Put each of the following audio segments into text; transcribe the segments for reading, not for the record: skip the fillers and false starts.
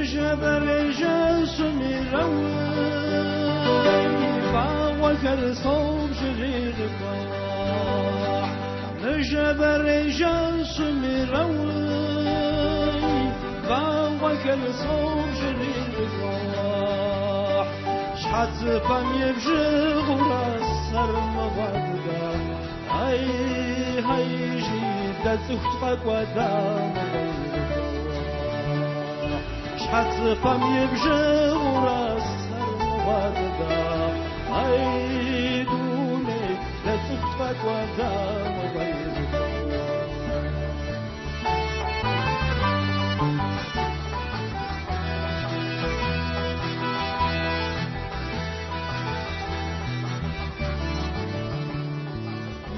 نجبر جسمي روي باوكر صوب جريد باح نجبر جسمي روي باوكر صوب جريد باح شحت فم يبجي غراس سر مغادقا هاي جيدة تخطفك ودام شحت فم يبجي غراس سر مغادقا هاي دوني لا تخطفك ودام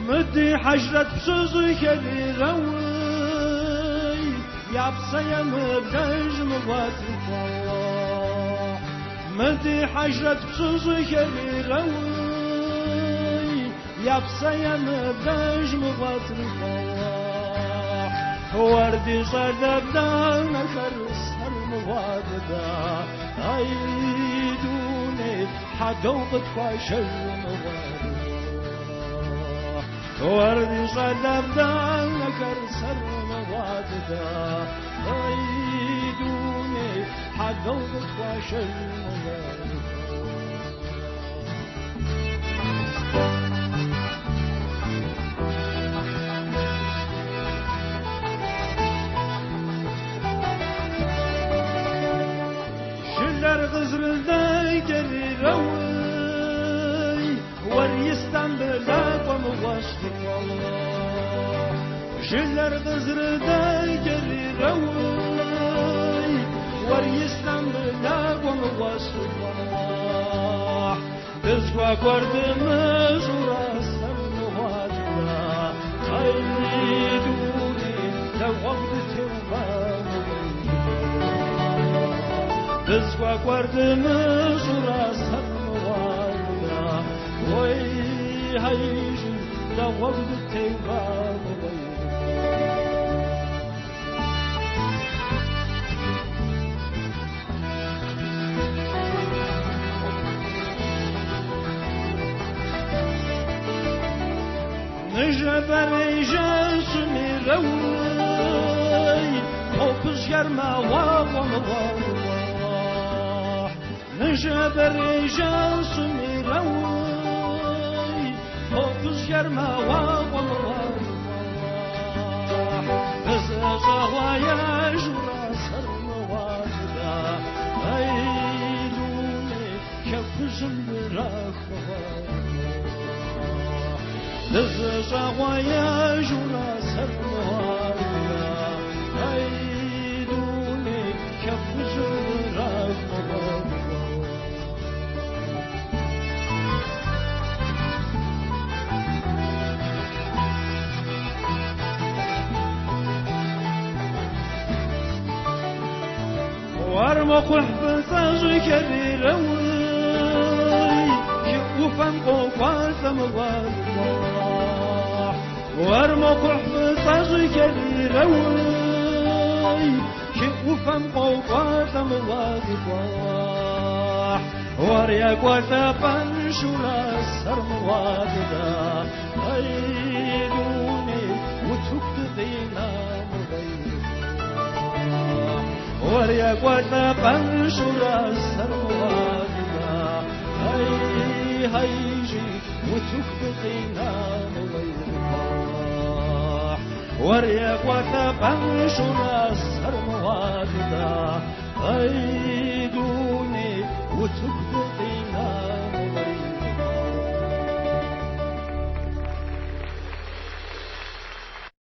مدي حجرة بسوزك اللي روي يابسا مبلج مباتك الله مدي حجرة بسوزك اللي روي يابسا مبلج مباتك الله وردي صدبنا خرس المباددا ايدوني حدوقت فاشل مباددا وردي صدبنا كرسر مباددا ايدوني حدوقت فاشل مباددا غزر الدايكري روي وريستان بلاك ومواشتك والله شلر غزر الدايكري روي وريستان بلاك ومواشتك والله تزوى قرد مزورا سمواتنا خيدوني لو وقت توبان تزوى قرد مزورا سمواتنا وي هيجي لو وقت توبان نجبر جسمي روي حبس يرمى وضم نجبر جسمي روي حبس يرمى وضم نزغوا يا جرى سرم واحدة ايدوني كفز المراخ نزغوا يا جرى سرم واحدة ايدوني كفز المراخ وارمق حفظك الروي وفم قوات مغالطة وارمق حفظك الروي وفم قوات مغالطة واريك وتبنشر السر مغالطة ايدوني وتكتدينا وريك وتبنشر السروادنا هيجي وتكبقينا مغيرها وريك وتبنشر السروادنا